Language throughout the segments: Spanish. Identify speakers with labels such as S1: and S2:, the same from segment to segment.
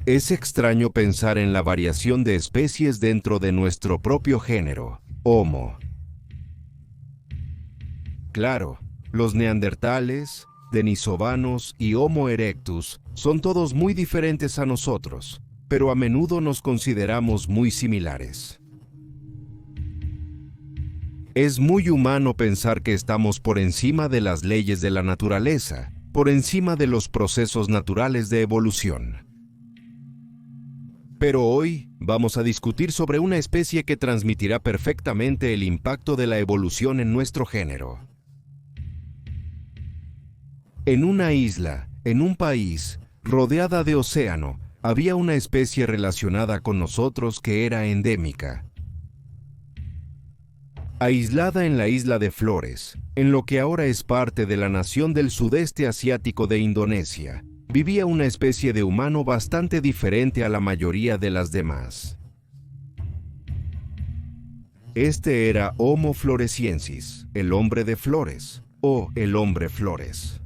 S1: Es extraño pensar en la variación de especies dentro de nuestro propio género, Homo. Claro, los neandertales, denisovanos y Homo erectus son todos muy diferentes a nosotros, pero a menudo nos consideramos muy similares. Es muy humano pensar que estamos por encima de las leyes de la naturaleza, por encima de los procesos naturales de evolución. Pero hoy vamos a discutir sobre una especie que transmitirá perfectamente el impacto de la evolución en nuestro género. En una isla, en un país, rodeada de océano, había una especie relacionada con nosotros que era endémica. Aislada en la isla de Flores, en lo que ahora es parte de la nación del sudeste asiático de Indonesia, vivía una especie de humano bastante diferente a la mayoría de las demás. Este era Homo floresiensis, el hombre de flores, o el hombre flores.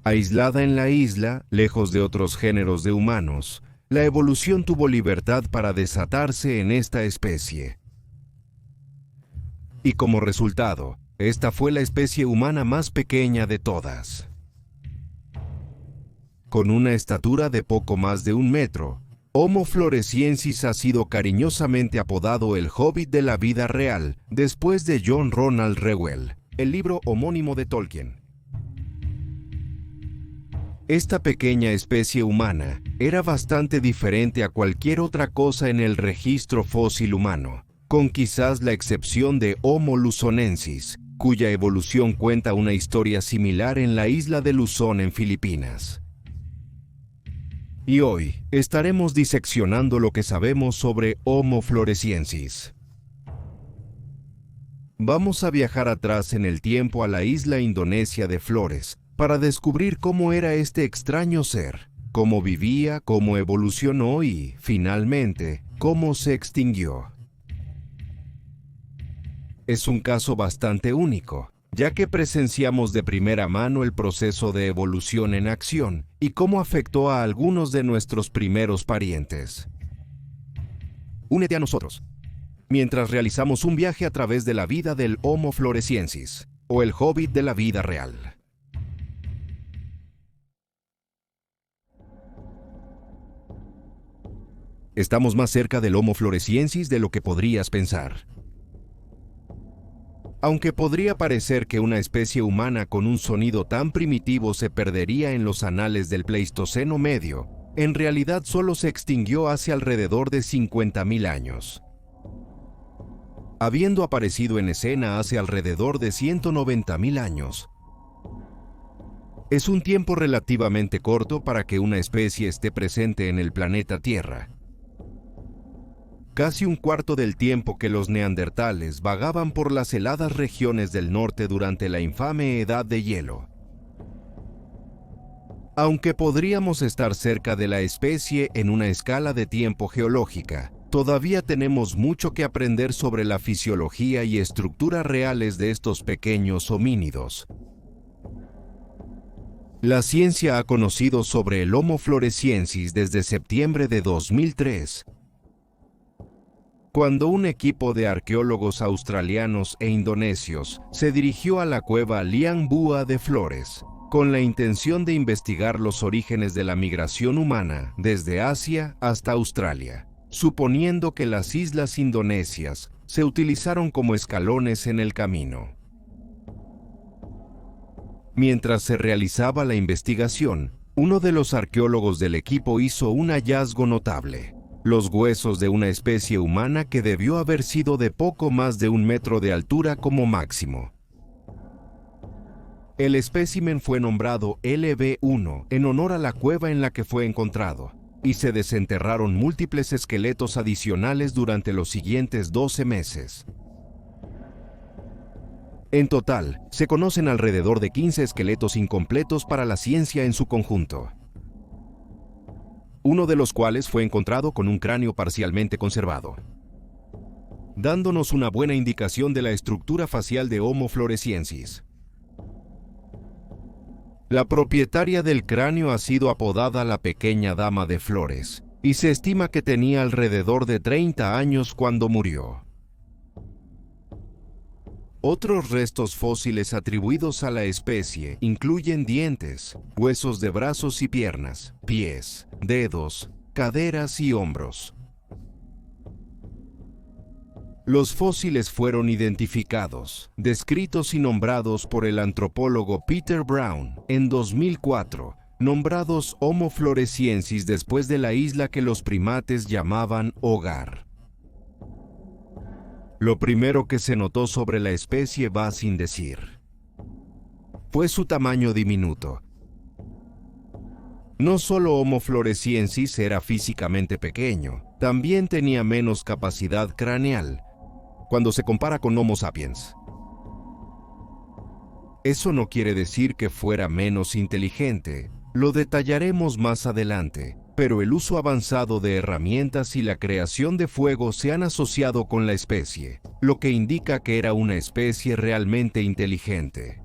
S1: Aislada en la isla, lejos de otros géneros de humanos, la evolución tuvo libertad para desatarse en esta especie. Y como resultado, esta fue la especie humana más pequeña de todas. Con una estatura de poco más de 1 metro, Homo floresiensis ha sido cariñosamente apodado el Hobbit de la vida real, después de John Ronald Reuel, el libro homónimo de Tolkien. Esta pequeña especie humana era bastante diferente a cualquier otra cosa en el registro fósil humano, con quizás la excepción de Homo luzonensis, cuya evolución cuenta una historia similar en la isla de Luzón en Filipinas. Y hoy estaremos diseccionando lo que sabemos sobre Homo floresiensis. Vamos a viajar atrás en el tiempo a la isla indonesia de Flores, para descubrir cómo era este extraño ser, cómo vivía, cómo evolucionó y, finalmente, cómo se extinguió. Es un caso bastante único, ya que presenciamos de primera mano el proceso de evolución en acción y cómo afectó a algunos de nuestros primeros parientes. Únete a nosotros, mientras realizamos un viaje a través de la vida del Homo floresiensis, o el Hobbit de la vida real. Estamos más cerca del Homo floresiensis de lo que podrías pensar. Aunque podría parecer que una especie humana con un sonido tan primitivo se perdería en los anales del Pleistoceno medio, en realidad solo se extinguió hace alrededor de 50.000 años. Habiendo aparecido en escena hace alrededor de 190.000 años. Es un tiempo relativamente corto para que una especie esté presente en el planeta Tierra. Casi un cuarto del tiempo que los neandertales vagaban por las heladas regiones del norte durante la infame Edad de Hielo. Aunque podríamos estar cerca de la especie en una escala de tiempo geológica, todavía tenemos mucho que aprender sobre la fisiología y estructura reales de estos pequeños homínidos. La ciencia ha conocido sobre el Homo floresiensis desde septiembre de 2003, cuando un equipo de arqueólogos australianos e indonesios se dirigió a la cueva Liang Bua de Flores, con la intención de investigar los orígenes de la migración humana desde Asia hasta Australia, suponiendo que las islas indonesias se utilizaron como escalones en el camino. Mientras se realizaba la investigación, uno de los arqueólogos del equipo hizo un hallazgo notable: los huesos de una especie humana que debió haber sido de poco más de 1 metro de altura como máximo. El espécimen fue nombrado LB1 en honor a la cueva en la que fue encontrado, y se desenterraron múltiples esqueletos adicionales durante los siguientes 12 meses. En total, se conocen alrededor de 15 esqueletos incompletos para la ciencia en su conjunto, uno de los cuales fue encontrado con un cráneo parcialmente conservado, dándonos una buena indicación de la estructura facial de Homo floresiensis. La propietaria del cráneo ha sido apodada la pequeña dama de flores, y se estima que tenía alrededor de 30 años cuando murió. Otros restos fósiles atribuidos a la especie incluyen dientes, huesos de brazos y piernas, pies, dedos, caderas y hombros. Los fósiles fueron identificados, descritos y nombrados por el antropólogo Peter Brown en 2004, nombrados Homo floresiensis después de la isla que los primates llamaban hogar. Lo primero que se notó sobre la especie va sin decir. Fue su tamaño diminuto. No solo Homo floresiensis era físicamente pequeño, también tenía menos capacidad craneal cuando se compara con Homo sapiens. Eso no quiere decir que fuera menos inteligente, lo detallaremos más adelante, pero el uso avanzado de herramientas y la creación de fuego se han asociado con la especie, lo que indica que era una especie realmente inteligente.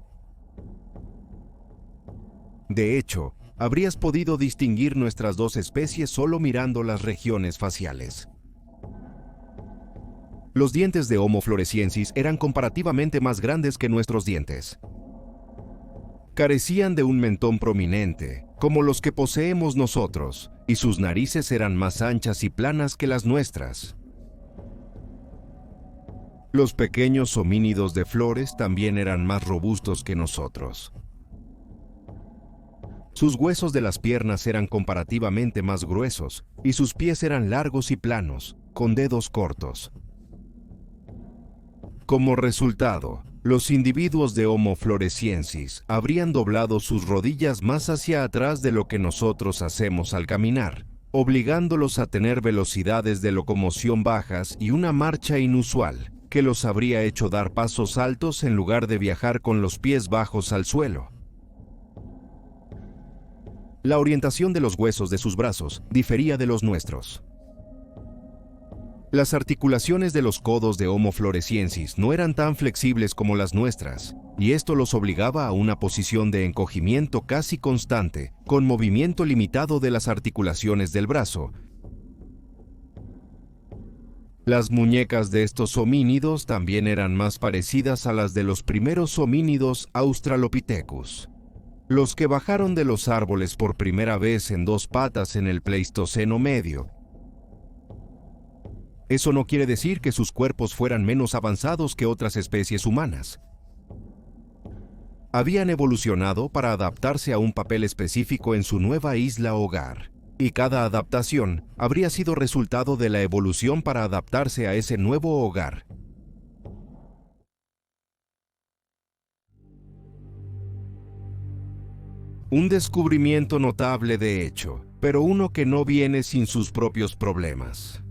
S1: De hecho, habrías podido distinguir nuestras dos especies solo mirando las regiones faciales. Los dientes de Homo floresiensis eran comparativamente más grandes que nuestros dientes. Carecían de un mentón prominente, como los que poseemos nosotros, y sus narices eran más anchas y planas que las nuestras. Los pequeños homínidos de Flores también eran más robustos que nosotros. Sus huesos de las piernas eran comparativamente más gruesos, y sus pies eran largos y planos, con dedos cortos. Como resultado, los individuos de Homo floresiensis habrían doblado sus rodillas más hacia atrás de lo que nosotros hacemos al caminar, obligándolos a tener velocidades de locomoción bajas y una marcha inusual, que los habría hecho dar pasos altos en lugar de viajar con los pies bajos al suelo. La orientación de los huesos de sus brazos difería de los nuestros. Las articulaciones de los codos de Homo floresiensis no eran tan flexibles como las nuestras, y esto los obligaba a una posición de encogimiento casi constante, con movimiento limitado de las articulaciones del brazo. Las muñecas de estos homínidos también eran más parecidas a las de los primeros homínidos Australopithecus, los que bajaron de los árboles por primera vez en dos patas en el Pleistoceno medio. Eso no quiere decir que sus cuerpos fueran menos avanzados que otras especies humanas. Habían evolucionado para adaptarse a un papel específico en su nueva isla hogar, y cada adaptación habría sido resultado de la evolución para adaptarse a ese nuevo hogar. Un descubrimiento notable de hecho, pero uno que no viene sin sus propios problemas.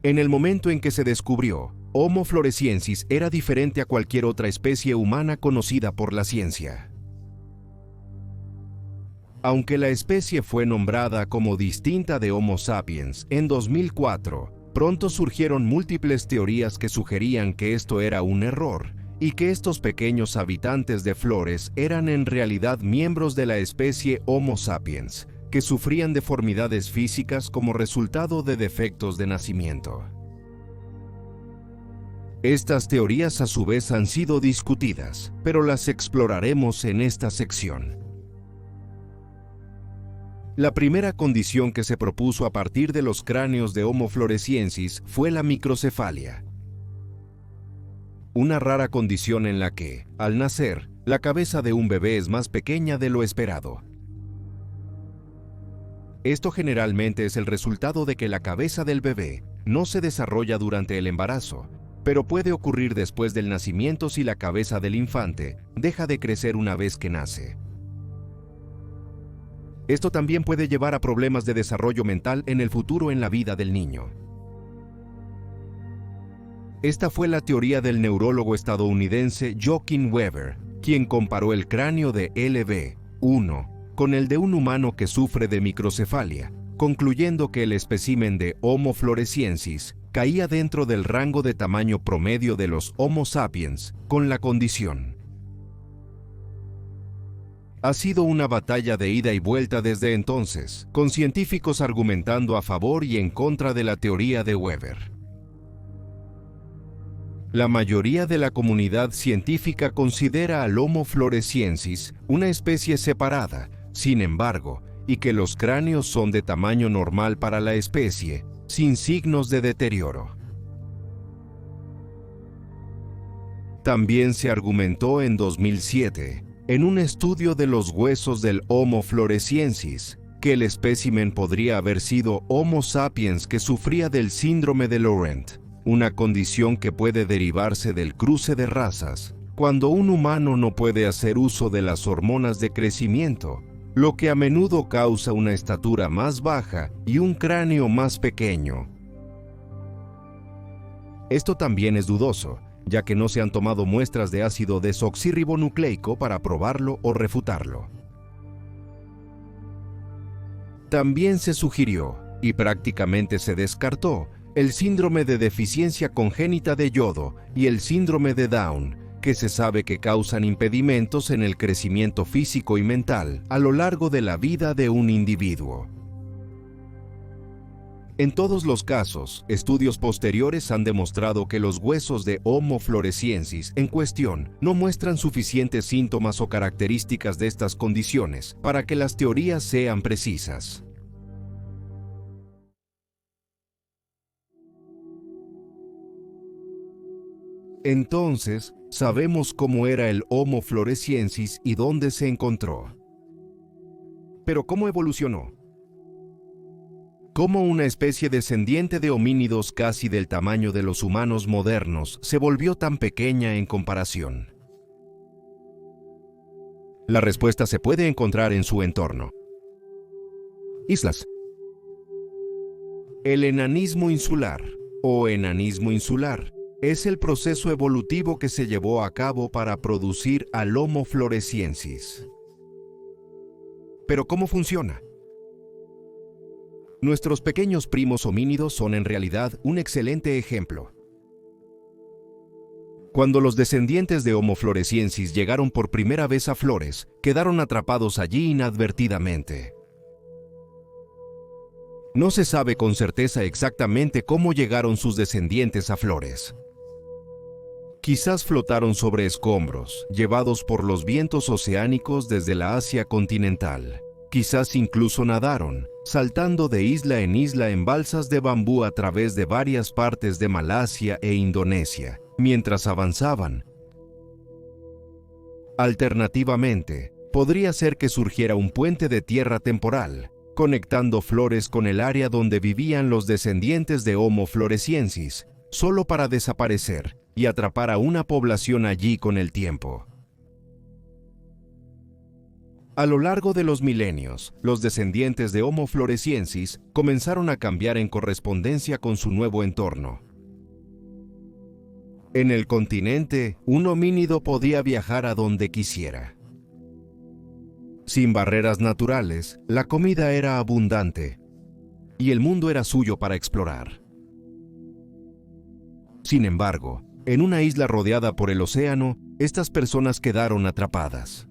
S1: En el momento en que se descubrió, Homo floresiensis era diferente a cualquier otra especie humana conocida por la ciencia. Aunque la especie fue nombrada como distinta de Homo sapiens en 2004, pronto surgieron múltiples teorías que sugerían que esto era un error y que estos pequeños habitantes de Flores eran en realidad miembros de la especie Homo sapiens, que sufrían deformidades físicas como resultado de defectos de nacimiento. Estas teorías a su vez han sido discutidas, pero las exploraremos en esta sección. La primera condición que se propuso a partir de los cráneos de Homo floresiensis fue la microcefalia. Una rara condición en la que, al nacer, la cabeza de un bebé es más pequeña de lo esperado. Esto generalmente es el resultado de que la cabeza del bebé no se desarrolla durante el embarazo, pero puede ocurrir después del nacimiento si la cabeza del infante deja de crecer una vez que nace. Esto también puede llevar a problemas de desarrollo mental en el futuro en la vida del niño. Esta fue la teoría del neurólogo estadounidense Joachim Weber, quien comparó el cráneo de LB1 con el de un humano que sufre de microcefalia, concluyendo que el espécimen de Homo floresiensis caía dentro del rango de tamaño promedio de los Homo sapiens con la condición. Ha sido una batalla de ida y vuelta desde entonces, con científicos argumentando a favor y en contra de la teoría de Weber. La mayoría de la comunidad científica considera al Homo floresiensis una especie separada, sin embargo, y que los cráneos son de tamaño normal para la especie, sin signos de deterioro. También se argumentó en 2007, en un estudio de los huesos del Homo floresiensis, que el espécimen podría haber sido Homo sapiens que sufría del síndrome de Laurent, una condición que puede derivarse del cruce de razas, cuando un humano no puede hacer uso de las hormonas de crecimiento, lo que a menudo causa una estatura más baja y un cráneo más pequeño. Esto también es dudoso, ya que no se han tomado muestras de ácido desoxirribonucleico para probarlo o refutarlo. También se sugirió, y prácticamente se descartó, el síndrome de deficiencia congénita de yodo y el síndrome de Down, que se sabe que causan impedimentos en el crecimiento físico y mental a lo largo de la vida de un individuo. En todos los casos, estudios posteriores han demostrado que los huesos de Homo floresiensis en cuestión no muestran suficientes síntomas o características de estas condiciones para que las teorías sean precisas. Entonces, sabemos cómo era el Homo floresiensis y dónde se encontró. Pero ¿cómo evolucionó? ¿Cómo una especie descendiente de homínidos casi del tamaño de los humanos modernos se volvió tan pequeña en comparación? La respuesta se puede encontrar en su entorno. Islas. El enanismo insular, o enanismo insular, es el proceso evolutivo que se llevó a cabo para producir al Homo floresiensis. ¿Pero cómo funciona? Nuestros pequeños primos homínidos son en realidad un excelente ejemplo. Cuando los descendientes de Homo floresiensis llegaron por primera vez a Flores, quedaron atrapados allí inadvertidamente. No se sabe con certeza exactamente cómo llegaron sus descendientes a Flores. Quizás flotaron sobre escombros, llevados por los vientos oceánicos desde la Asia continental. Quizás incluso nadaron, saltando de isla en balsas de bambú a través de varias partes de Malasia e Indonesia, mientras avanzaban. Alternativamente, podría ser que surgiera un puente de tierra temporal, conectando Flores con el área donde vivían los descendientes de Homo floresiensis, solo para desaparecer y atrapar a una población allí con el tiempo. A lo largo de los milenios, los descendientes de Homo floresiensis comenzaron a cambiar en correspondencia con su nuevo entorno. En el continente, un homínido podía viajar a donde quisiera. Sin barreras naturales, la comida era abundante y el mundo era suyo para explorar. Sin embargo, en una isla rodeada por el océano, estas personas quedaron atrapadas.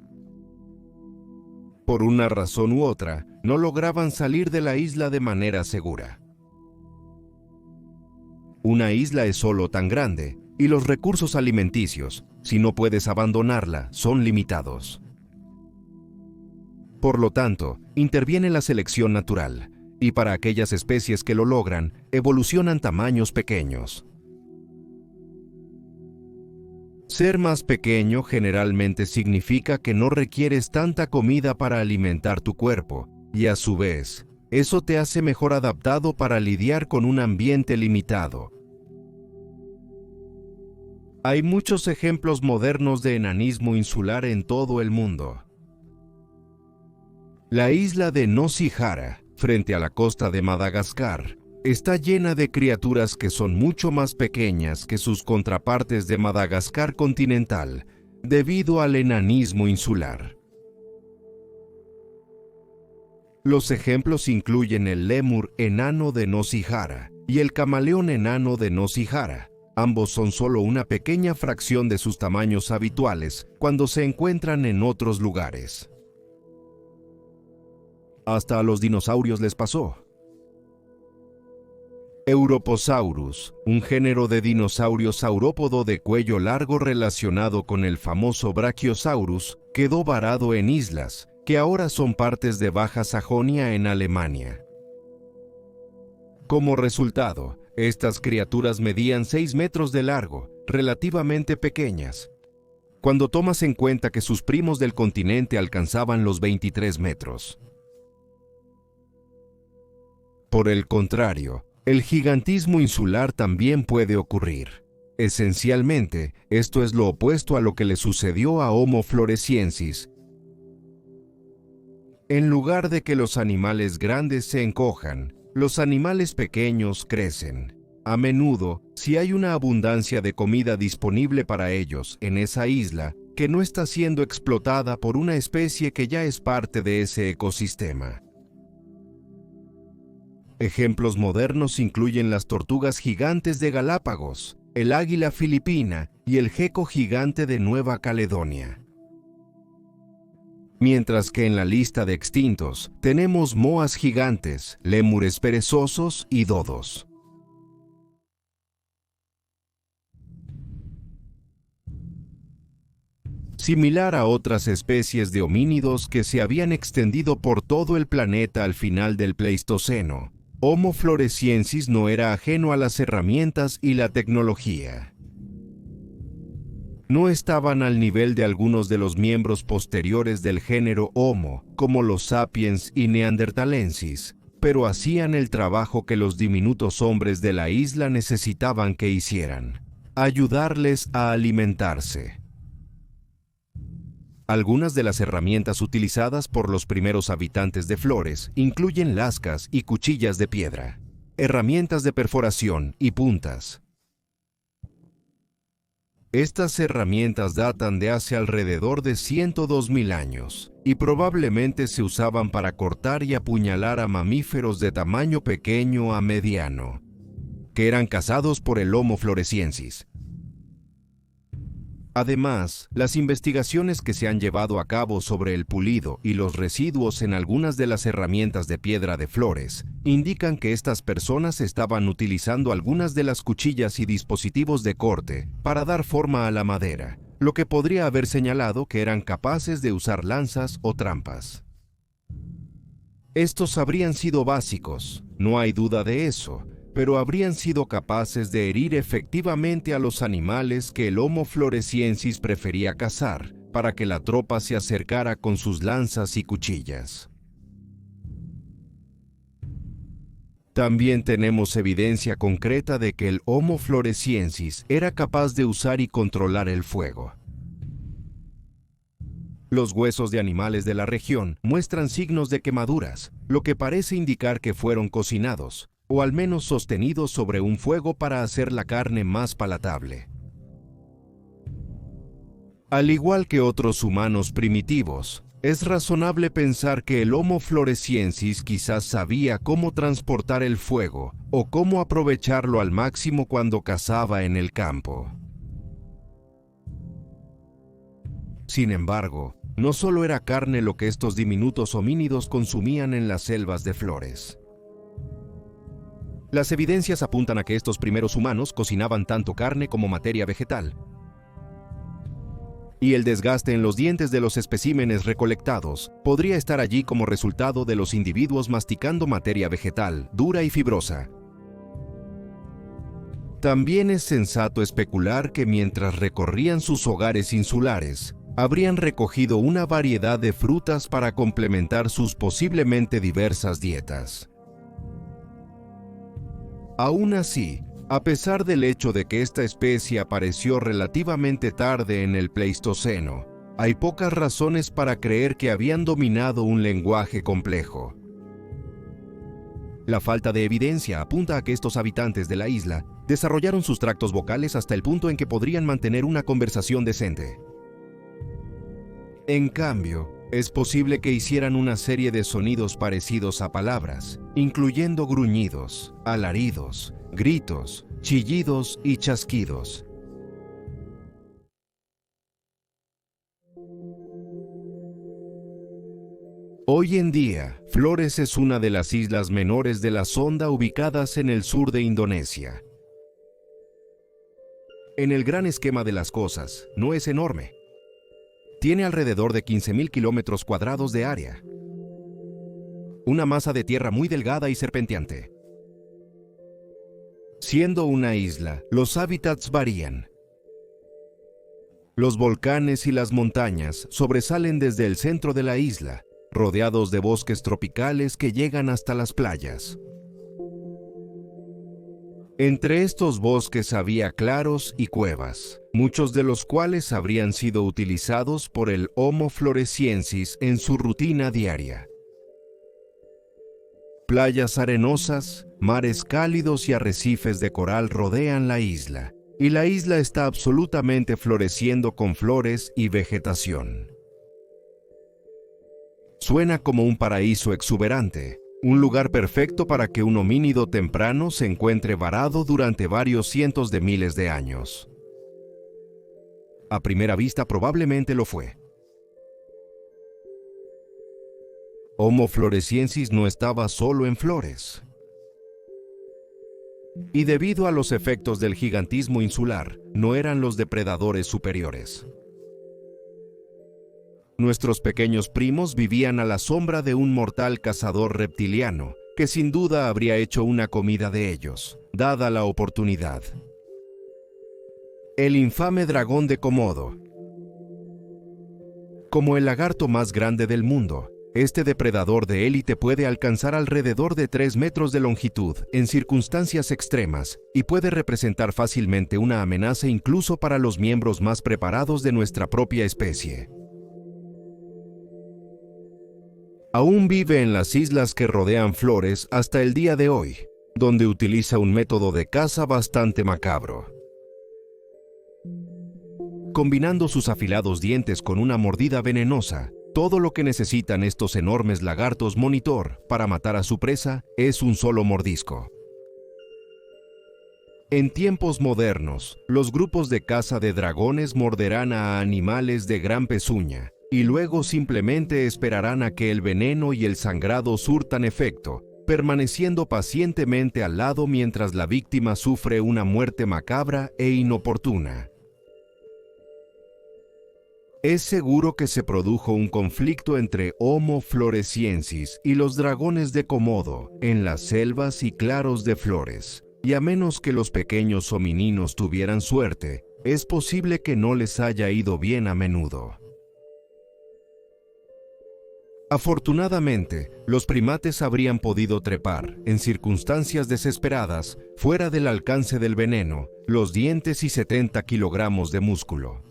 S1: Por una razón u otra, no lograban salir de la isla de manera segura. Una isla es solo tan grande, y los recursos alimenticios, si no puedes abandonarla, son limitados. Por lo tanto, interviene la selección natural, y para aquellas especies que lo logran, evolucionan tamaños pequeños. Ser más pequeño generalmente significa que no requieres tanta comida para alimentar tu cuerpo, y a su vez, eso te hace mejor adaptado para lidiar con un ambiente limitado. Hay muchos ejemplos modernos de enanismo insular en todo el mundo. La isla de Nosihara, frente a la costa de Madagascar, está llena de criaturas que son mucho más pequeñas que sus contrapartes de Madagascar continental, debido al enanismo insular. Los ejemplos incluyen el lémur enano de Nosihara y el camaleón enano de Nosihara. Ambos son solo una pequeña fracción de sus tamaños habituales cuando se encuentran en otros lugares. Hasta a los dinosaurios les pasó. Europosaurus, un género de dinosaurio saurópodo de cuello largo relacionado con el famoso Brachiosaurus, quedó varado en islas, que ahora son partes de Baja Sajonia en Alemania. Como resultado, estas criaturas medían 6 metros de largo, relativamente pequeñas, cuando tomas en cuenta que sus primos del continente alcanzaban los 23 metros. Por el contrario, el gigantismo insular también puede ocurrir. Esencialmente, esto es lo opuesto a lo que le sucedió a Homo floresiensis. En lugar de que los animales grandes se encojan, los animales pequeños crecen. A menudo, si hay una abundancia de comida disponible para ellos en esa isla, que no está siendo explotada por una especie que ya es parte de ese ecosistema. Ejemplos modernos incluyen las tortugas gigantes de Galápagos, el águila filipina y el geco gigante de Nueva Caledonia. Mientras que en la lista de extintos tenemos moas gigantes, lémures perezosos y dodos. Similar a otras especies de homínidos que se habían extendido por todo el planeta al final del Pleistoceno, Homo floresiensis no era ajeno a las herramientas y la tecnología. No estaban al nivel de algunos de los miembros posteriores del género Homo, como los sapiens y neanderthalensis, pero hacían el trabajo que los diminutos hombres de la isla necesitaban que hicieran: ayudarles a alimentarse. Algunas de las herramientas utilizadas por los primeros habitantes de Flores incluyen lascas y cuchillas de piedra, herramientas de perforación y puntas. Estas herramientas datan de hace alrededor de 102.000 años y probablemente se usaban para cortar y apuñalar a mamíferos de tamaño pequeño a mediano, que eran cazados por el Homo floresiensis. Además, las investigaciones que se han llevado a cabo sobre el pulido y los residuos en algunas de las herramientas de piedra de Flores indican que estas personas estaban utilizando algunas de las cuchillas y dispositivos de corte para dar forma a la madera, lo que podría haber señalado que eran capaces de usar lanzas o trampas. Estos habrían sido básicos, no hay duda de eso, pero habrían sido capaces de herir efectivamente a los animales que el Homo floresiensis prefería cazar para que la tropa se acercara con sus lanzas y cuchillas. También tenemos evidencia concreta de que el Homo floresiensis era capaz de usar y controlar el fuego. Los huesos de animales de la región muestran signos de quemaduras, lo que parece indicar que fueron cocinados, o al menos sostenidos sobre un fuego para hacer la carne más palatable. Al igual que otros humanos primitivos, es razonable pensar que el Homo floresiensis quizás sabía cómo transportar el fuego o cómo aprovecharlo al máximo cuando cazaba en el campo. Sin embargo, no solo era carne lo que estos diminutos homínidos consumían en las selvas de Flores. Las evidencias apuntan a que estos primeros humanos cocinaban tanto carne como materia vegetal. Y el desgaste en los dientes de los especímenes recolectados podría estar allí como resultado de los individuos masticando materia vegetal, dura y fibrosa. También es sensato especular que mientras recorrían sus hogares insulares, habrían recogido una variedad de frutas para complementar sus posiblemente diversas dietas. Aún así, a pesar del hecho de que esta especie apareció relativamente tarde en el Pleistoceno, hay pocas razones para creer que habían dominado un lenguaje complejo. La falta de evidencia apunta a que estos habitantes de la isla desarrollaron sus tractos vocales hasta el punto en que podrían mantener una conversación decente. En cambio, es posible que hicieran una serie de sonidos parecidos a palabras, incluyendo gruñidos, alaridos, gritos, chillidos y chasquidos. Hoy en día, Flores es una de las islas menores de la Sonda ubicadas en el sur de Indonesia. En el gran esquema de las cosas, no es enorme. Tiene alrededor de 15.000 kilómetros cuadrados de área. Una masa de tierra muy delgada y serpenteante. Siendo una isla, los hábitats varían. Los volcanes y las montañas sobresalen desde el centro de la isla, rodeados de bosques tropicales que llegan hasta las playas. Entre estos bosques había claros y cuevas, muchos de los cuales habrían sido utilizados por el Homo floresiensis en su rutina diaria. Playas arenosas, mares cálidos y arrecifes de coral rodean la isla, y la isla está absolutamente floreciendo con flores y vegetación. Suena como un paraíso exuberante, un lugar perfecto para que un homínido temprano se encuentre varado durante varios cientos de miles de años. A primera vista probablemente lo fue. Homo floresiensis no estaba solo en Flores. Y debido a los efectos del gigantismo insular, no eran los depredadores superiores. Nuestros pequeños primos vivían a la sombra de un mortal cazador reptiliano, que sin duda habría hecho una comida de ellos, dada la oportunidad. El infame dragón de Komodo. Como el lagarto más grande del mundo, este depredador de élite puede alcanzar alrededor de 3 metros de longitud en circunstancias extremas y puede representar fácilmente una amenaza incluso para los miembros más preparados de nuestra propia especie. Aún vive en las islas que rodean Flores hasta el día de hoy, donde utiliza un método de caza bastante macabro. Combinando sus afilados dientes con una mordida venenosa, todo lo que necesitan estos enormes lagartos monitor para matar a su presa es un solo mordisco. En tiempos modernos, los grupos de caza de dragones morderán a animales de gran pezuña, y luego simplemente esperarán a que el veneno y el sangrado surtan efecto, permaneciendo pacientemente al lado mientras la víctima sufre una muerte macabra e inoportuna. Es seguro que se produjo un conflicto entre Homo floresiensis y los dragones de Komodo en las selvas y claros de Flores, y a menos que los pequeños homininos tuvieran suerte, es posible que no les haya ido bien a menudo. Afortunadamente, los primates habrían podido trepar, en circunstancias desesperadas, fuera del alcance del veneno, los dientes y 70 kilogramos de músculo.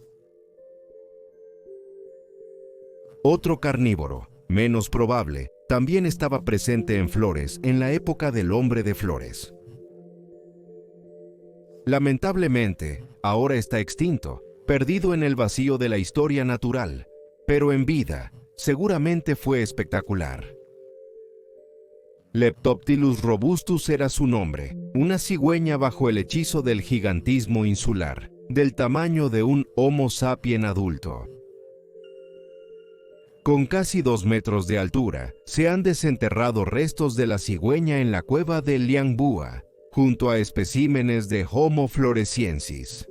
S1: Otro carnívoro, menos probable, también estaba presente en Flores en la época del hombre de Flores. Lamentablemente, ahora está extinto, perdido en el vacío de la historia natural, pero en vida, seguramente fue espectacular. Leptoptilus robustus era su nombre, una cigüeña bajo el hechizo del gigantismo insular, del tamaño de un Homo sapien adulto. Con casi 2 metros de altura, se han desenterrado restos de la cigüeña en la cueva de Liangbua, junto a especímenes de Homo floresiensis.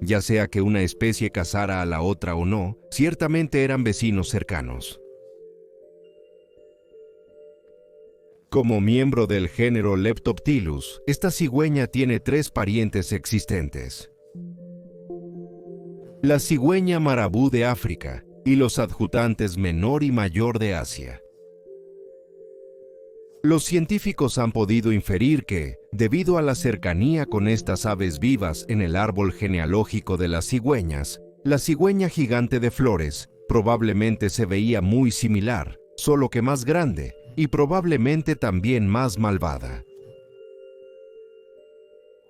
S1: Ya sea que una especie cazara a la otra o no, ciertamente eran vecinos cercanos. Como miembro del género Leptoptilus, esta cigüeña tiene 3 parientes existentes: la cigüeña marabú de África y los adjutantes menor y mayor de Asia. Los científicos han podido inferir que, debido a la cercanía con estas aves vivas en el árbol genealógico de las cigüeñas, la cigüeña gigante de Flores probablemente se veía muy similar, solo que más grande y probablemente también más malvada.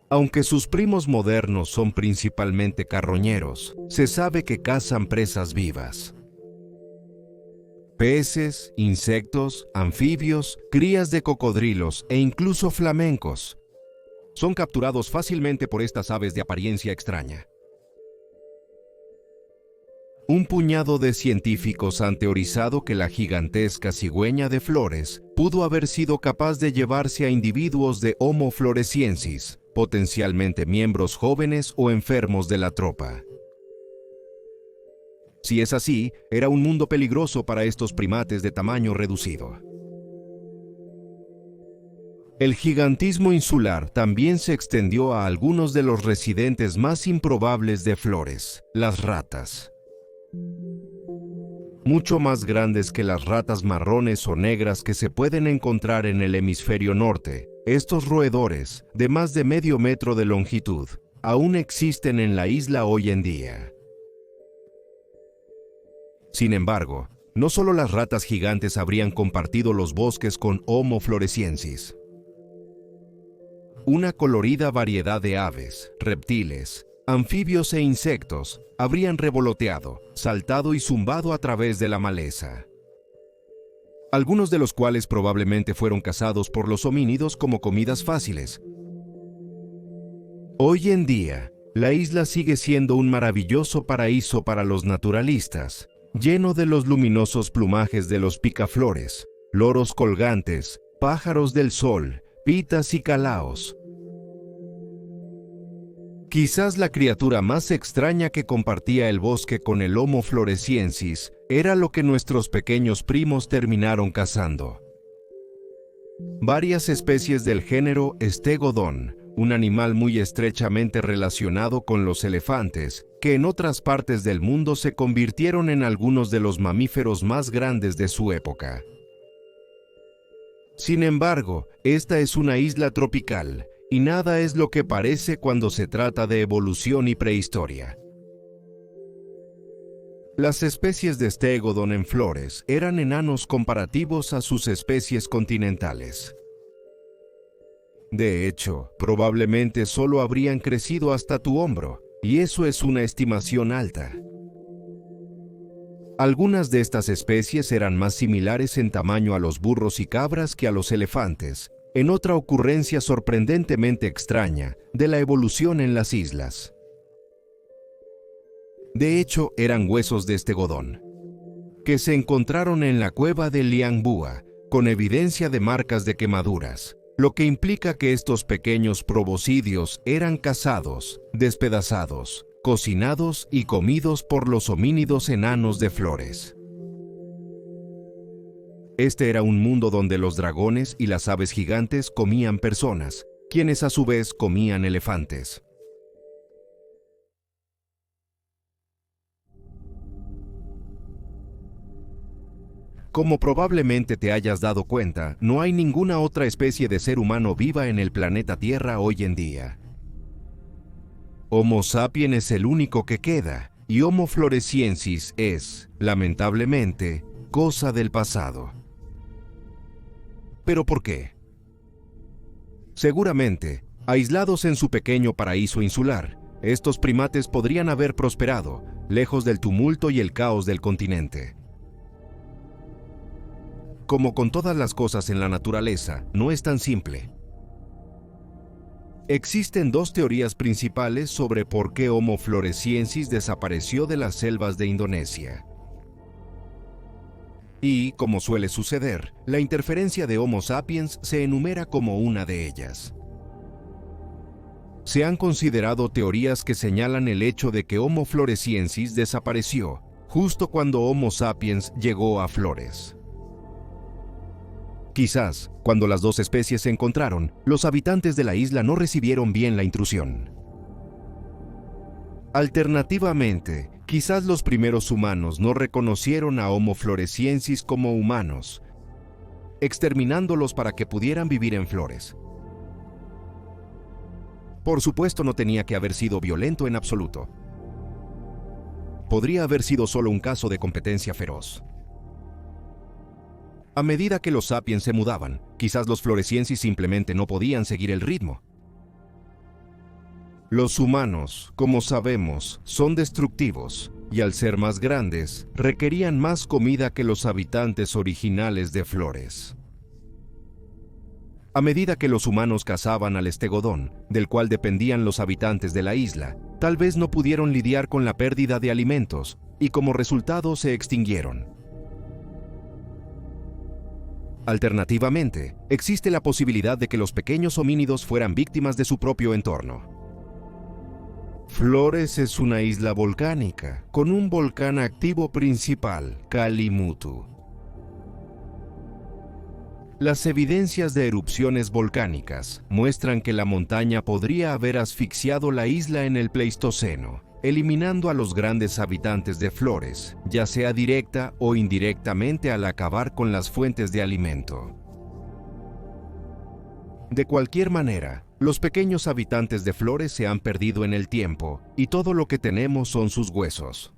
S1: Aunque sus primos modernos son principalmente carroñeros, se sabe que cazan presas vivas. Peces, insectos, anfibios, crías de cocodrilos e incluso flamencos son capturados fácilmente por estas aves de apariencia extraña. Un puñado de científicos han teorizado que la gigantesca cigüeña de Flores pudo haber sido capaz de llevarse a individuos de Homo floresiensis, potencialmente miembros jóvenes o enfermos de la tropa. Si es así, era un mundo peligroso para estos primates de tamaño reducido. El gigantismo insular también se extendió a algunos de los residentes más improbables de Flores, las ratas. Mucho más grandes que las ratas marrones o negras que se pueden encontrar en el hemisferio norte, estos roedores, de más de medio metro de longitud, aún existen en la isla hoy en día. Sin embargo, no solo las ratas gigantes habrían compartido los bosques con Homo floresiensis. Una colorida variedad de aves, reptiles, anfibios e insectos habrían revoloteado, saltado y zumbado a través de la maleza. Algunos de los cuales probablemente fueron cazados por los homínidos como comidas fáciles. Hoy en día, la isla sigue siendo un maravilloso paraíso para los naturalistas, lleno de los luminosos plumajes de los picaflores, loros colgantes, pájaros del sol, pitas y calaos. Quizás la criatura más extraña que compartía el bosque con el Homo floresiensis era lo que nuestros pequeños primos terminaron cazando. Varias especies del género Stegodon, un animal muy estrechamente relacionado con los elefantes, que en otras partes del mundo se convirtieron en algunos de los mamíferos más grandes de su época. Sin embargo, esta es una isla tropical, y nada es lo que parece cuando se trata de evolución y prehistoria. Las especies de Stegodon en Flores eran enanos comparativos a sus especies continentales. De hecho, probablemente solo habrían crecido hasta tu hombro, y eso es una estimación alta. Algunas de estas especies eran más similares en tamaño a los burros y cabras que a los elefantes, en otra ocurrencia sorprendentemente extraña de la evolución en las islas. De hecho, eran huesos de Stegodon, que se encontraron en la cueva de Liangbua, con evidencia de marcas de quemaduras, lo que implica que estos pequeños proboscidios eran cazados, despedazados, cocinados y comidos por los homínidos enanos de Flores. Este era un mundo donde los dragones y las aves gigantes comían personas, quienes a su vez comían elefantes. Como probablemente te hayas dado cuenta, no hay ninguna otra especie de ser humano viva en el planeta Tierra hoy en día. Homo sapiens es el único que queda, y Homo floresiensis es, lamentablemente, cosa del pasado. ¿Pero por qué? Seguramente, aislados en su pequeño paraíso insular, estos primates podrían haber prosperado, lejos del tumulto y el caos del continente. Como con todas las cosas en la naturaleza, no es tan simple. Existen dos teorías principales sobre por qué Homo floresiensis desapareció de las selvas de Indonesia. Y, como suele suceder, la interferencia de Homo sapiens se enumera como una de ellas. Se han considerado teorías que señalan el hecho de que Homo floresiensis desapareció justo cuando Homo sapiens llegó a Flores. Quizás, cuando las dos especies se encontraron, los habitantes de la isla no recibieron bien la intrusión. Alternativamente, quizás los primeros humanos no reconocieron a Homo floresiensis como humanos, exterminándolos para que pudieran vivir en Flores. Por supuesto, no tenía que haber sido violento en absoluto. Podría haber sido solo un caso de competencia feroz. A medida que los sapiens se mudaban, quizás los floresiensis simplemente no podían seguir el ritmo. Los humanos, como sabemos, son destructivos, y al ser más grandes, requerían más comida que los habitantes originales de Flores. A medida que los humanos cazaban al Stegodon, del cual dependían los habitantes de la isla, tal vez no pudieron lidiar con la pérdida de alimentos, y como resultado se extinguieron. Alternativamente, existe la posibilidad de que los pequeños homínidos fueran víctimas de su propio entorno. Flores es una isla volcánica, con un volcán activo principal, Kalimutu. Las evidencias de erupciones volcánicas muestran que la montaña podría haber asfixiado la isla en el Pleistoceno, eliminando a los grandes habitantes de Flores, ya sea directa o indirectamente al acabar con las fuentes de alimento. De cualquier manera, los pequeños habitantes de Flores se han perdido en el tiempo y todo lo que tenemos son sus huesos.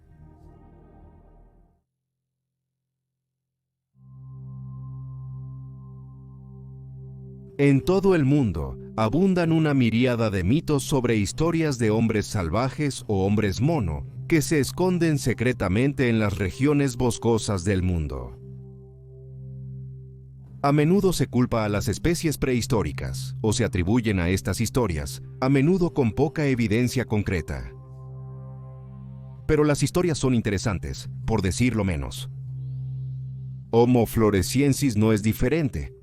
S1: En todo el mundo, abundan una miríada de mitos sobre historias de hombres salvajes o hombres mono que se esconden secretamente en las regiones boscosas del mundo. A menudo se culpa a las especies prehistóricas, o se atribuyen a estas historias, a menudo con poca evidencia concreta. Pero las historias son interesantes, por decirlo menos. Homo floresiensis no es diferente.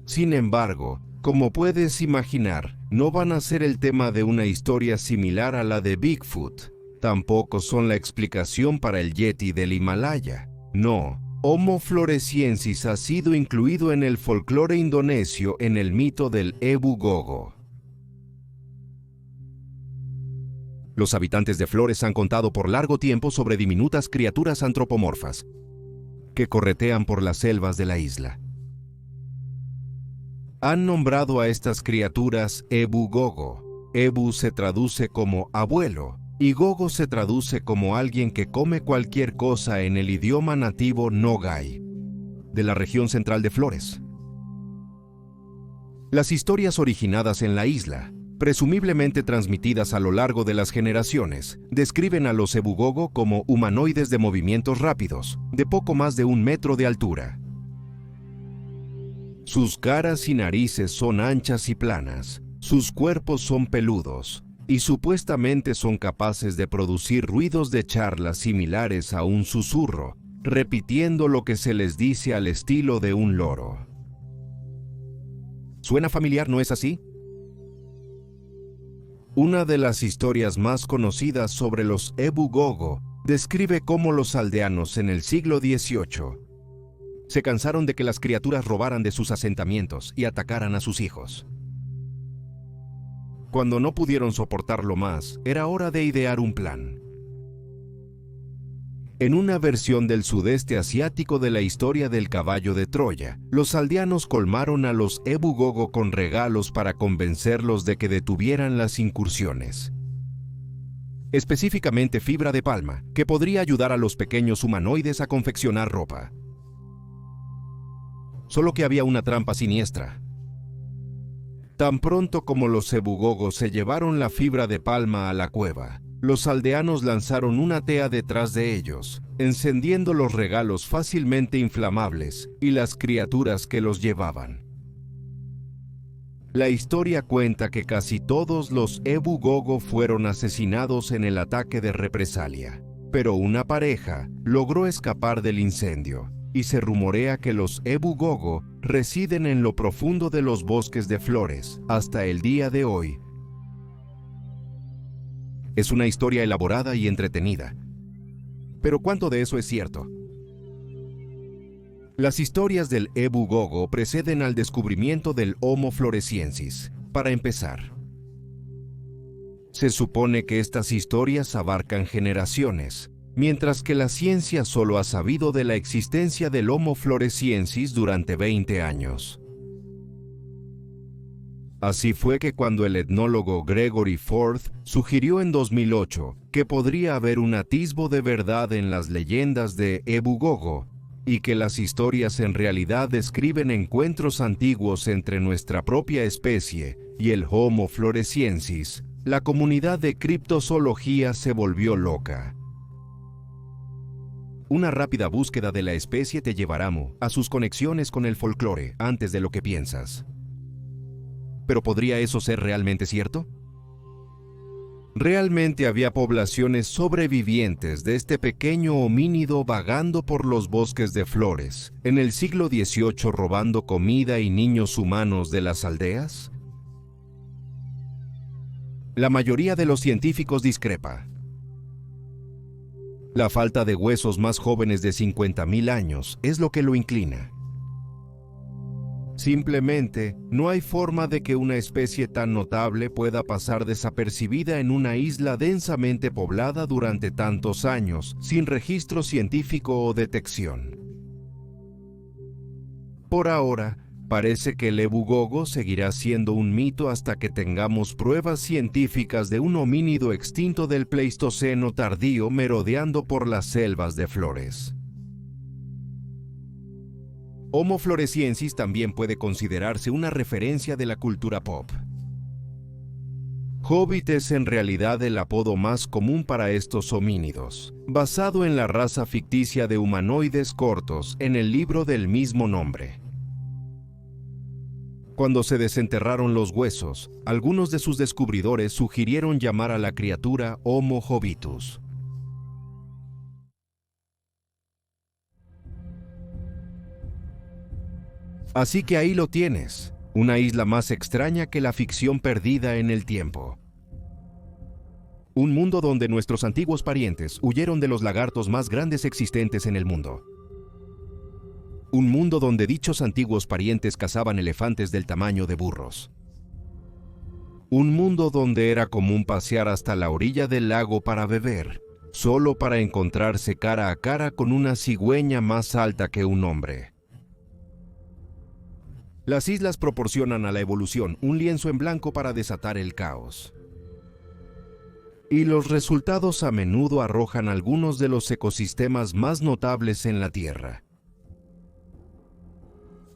S1: Sin embargo, como puedes imaginar, no van a ser el tema de una historia similar a la de Bigfoot. Tampoco son la explicación para el Yeti del Himalaya. No, Homo floresiensis ha sido incluido en el folclore indonesio en el mito del Ebu Gogo. Los habitantes de Flores han contado por largo tiempo sobre diminutas criaturas antropomorfas que corretean por las selvas de la isla. Han nombrado a estas criaturas Ebu Gogo. Ebu se traduce como abuelo y Gogo se traduce como alguien que come cualquier cosa en el idioma nativo Nogai, de la región central de Flores. Las historias originadas en la isla, presumiblemente transmitidas a lo largo de las generaciones, describen a los Ebu Gogo como humanoides de movimientos rápidos, de poco más de 1 metro de altura. Sus caras y narices son anchas y planas, sus cuerpos son peludos, y supuestamente son capaces de producir ruidos de charla similares a un susurro, repitiendo lo que se les dice al estilo de un loro. ¿Suena familiar, no es así? Una de las historias más conocidas sobre los Ebu Gogo describe cómo los aldeanos en el siglo XVIII se cansaron de que las criaturas robaran de sus asentamientos y atacaran a sus hijos. Cuando no pudieron soportarlo más, era hora de idear un plan. En una versión del sudeste asiático de la historia del caballo de Troya, los aldeanos colmaron a los Ebu Gogo con regalos para convencerlos de que detuvieran las incursiones. Específicamente fibra de palma, que podría ayudar a los pequeños humanoides a confeccionar ropa. Solo que había una trampa siniestra. Tan pronto como los Ebu Gogo se llevaron la fibra de palma a la cueva, los aldeanos lanzaron una tea detrás de ellos, encendiendo los regalos fácilmente inflamables y las criaturas que los llevaban. La historia cuenta que casi todos los Ebu Gogo fueron asesinados en el ataque de represalia, pero una pareja logró escapar del incendio. Y se rumorea que los Ebu Gogo residen en lo profundo de los bosques de Flores hasta el día de hoy. Es una historia elaborada y entretenida. Pero ¿cuánto de eso es cierto? Las historias del Ebu Gogo preceden al descubrimiento del Homo floresiensis. Para empezar, se supone que estas historias abarcan generaciones, mientras que la ciencia solo ha sabido de la existencia del Homo floresiensis durante 20 años. Así fue que cuando el etnólogo Gregory Forth sugirió en 2008 que podría haber un atisbo de verdad en las leyendas de Ebu Gogo y que las historias en realidad describen encuentros antiguos entre nuestra propia especie y el Homo floresiensis, la comunidad de criptozoología se volvió loca. Una rápida búsqueda de la especie te llevará a sus conexiones con el folclore antes de lo que piensas. ¿Pero podría eso ser realmente cierto? Realmente había poblaciones sobrevivientes de este pequeño homínido vagando por los bosques de Flores, en el siglo XVIII robando comida y niños humanos de las aldeas. La mayoría de los científicos discrepa. La falta de huesos más jóvenes de 50.000 años es lo que lo inclina. Simplemente, no hay forma de que una especie tan notable pueda pasar desapercibida en una isla densamente poblada durante tantos años, sin registro científico o detección. Por ahora, parece que el Ebu Gogo seguirá siendo un mito hasta que tengamos pruebas científicas de un homínido extinto del Pleistoceno tardío merodeando por las selvas de Flores. Homo floresiensis también puede considerarse una referencia de la cultura pop. Hobbit es en realidad el apodo más común para estos homínidos, basado en la raza ficticia de humanoides cortos en el libro del mismo nombre. Cuando se desenterraron los huesos, algunos de sus descubridores sugirieron llamar a la criatura Homo hobbitus. Así que ahí lo tienes, una isla más extraña que la ficción perdida en el tiempo. Un mundo donde nuestros antiguos parientes huyeron de los lagartos más grandes existentes en el mundo. Un mundo donde dichos antiguos parientes cazaban elefantes del tamaño de burros. Un mundo donde era común pasear hasta la orilla del lago para beber, solo para encontrarse cara a cara con una cigüeña más alta que un hombre. Las islas proporcionan a la evolución un lienzo en blanco para desatar el caos. Y los resultados a menudo arrojan algunos de los ecosistemas más notables en la Tierra.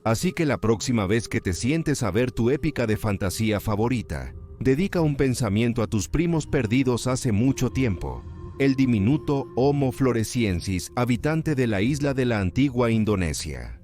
S1: Así que la próxima vez que te sientes a ver tu épica de fantasía favorita, dedica un pensamiento a tus primos perdidos hace mucho tiempo, el diminuto Homo floresiensis, habitante de la isla de la antigua Indonesia.